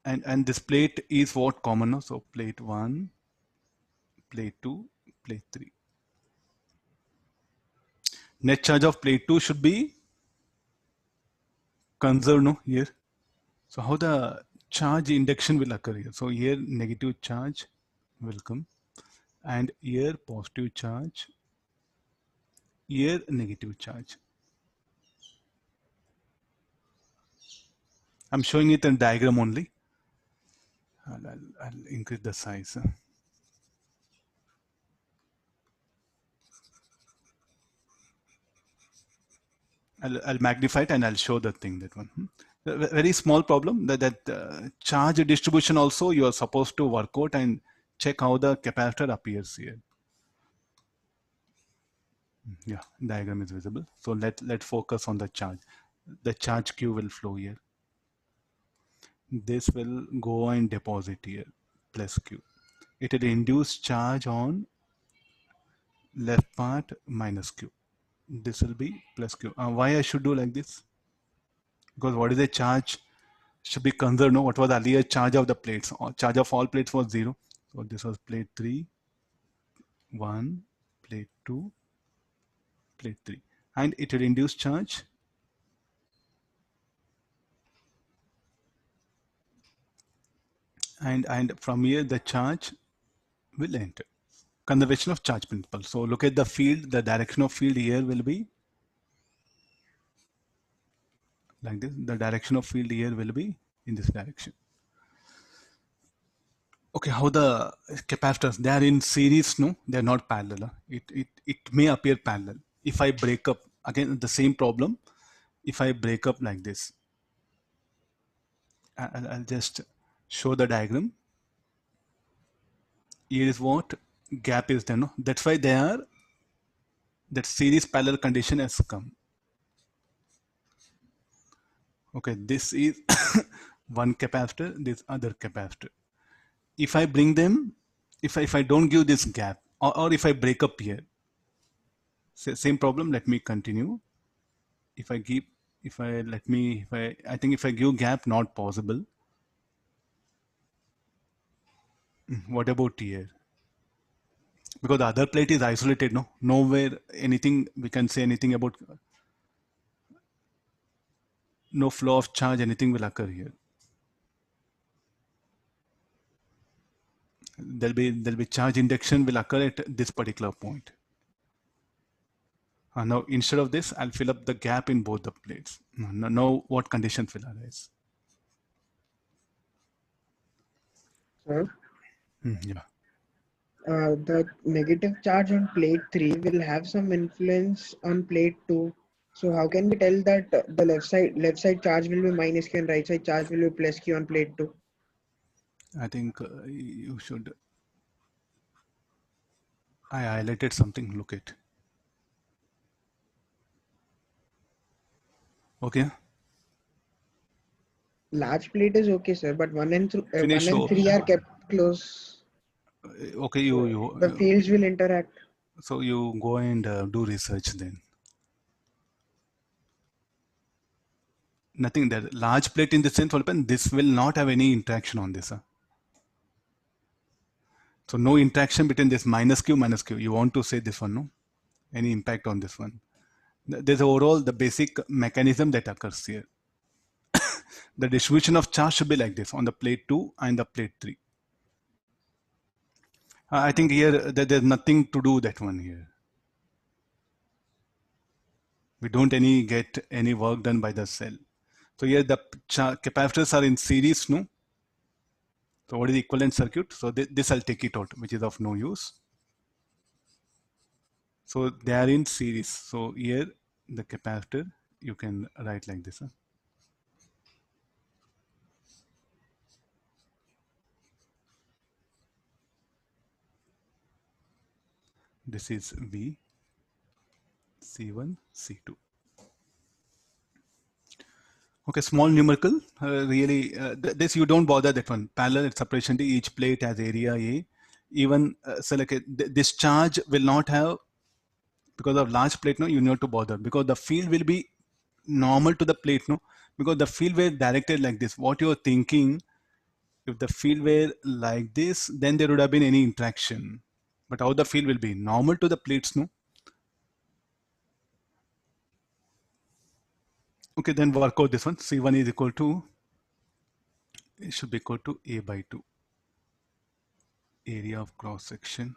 And this plate is what common, no? So plate 1, plate 2, plate 3. Net charge of plate 2 should be conserved, no, here. So how the charge induction will occur here? So here negative charge will come, and here positive charge, here negative charge. I'm showing it in diagram only. I'll increase the size. I'll magnify it and I'll show the thing, that one. Very small problem, that charge distribution also you are supposed to work out and check how the capacitor appears here. Yeah, diagram is visible. So let's focus on the charge. The charge Q will flow here. This will go and deposit here, plus Q. It will induce charge on left part minus Q. This will be plus Q. Why I should do like this? Because what is the charge should be conserved. No, what was the earlier charge of the plates? Charge of all plates was 0. So this was plate 3, 1, plate 2, plate 3. And it will induce charge. And from here the charge will enter. Conservation of charge principle. So look at the field, the direction of field here will be like this. The direction of field here will be in this direction. Okay, how the capacitors, they are in series, no, they are not parallel. It may appear parallel. If I break up, again the same problem, if I break up like this, I'll just show the diagram. Here is what gap is there, no? That's why they are, that series parallel condition has come. Okay, this is one capacitor, this other capacitor. If I bring them, if I don't give this gap, or if I break up here, same problem, let me continue. If I give, I think if I give gap, not possible. What about here? Because the other plate is isolated, no? Nowhere anything, we can say anything about, no flow of charge, anything will occur here. There'll be charge induction will occur at this particular point. Now instead of this, I'll fill up the gap in both the plates. Now what conditions will arise? Sir, Yeah. the negative charge on plate 3 will have some influence on plate 2. So how can we tell that the left side charge will be minus Q and right side charge will be plus Q on plate 2? I think you should. I highlighted something. Look at. Okay. Large plate is okay, sir, but 1 and 3 are kept close. Okay, the fields will interact. So you go and do research then. Nothing there. Large plate in the sense, this will not have any interaction on this. So no interaction between this minus Q. You want to say this one, no? Any impact on this one? There's overall the basic mechanism that occurs here. The distribution of charge should be like this on the plate 2 and the plate 3. I think here there's nothing to do that one here. We don't get any work done by the cell. So here the capacitors are in series, no? So what is the equivalent circuit? So this I'll take it out, which is of no use. So they are in series. So here the capacitor, you can write like this. This is V, C1, C2. Okay, small numerical, really, this you don't bother that one. Parallel at separation to each plate has area A. Even, so like this charge will not have, because of large plate, no, you need to bother, because the field will be normal to the plate, no, because the field were directed like this. What you're thinking, If the field were like this, then there would have been any interaction. But how the field will be? Normal to the plates, no? Okay, then work out this one. C1 is equal to, it should be equal to A by 2. Area of cross section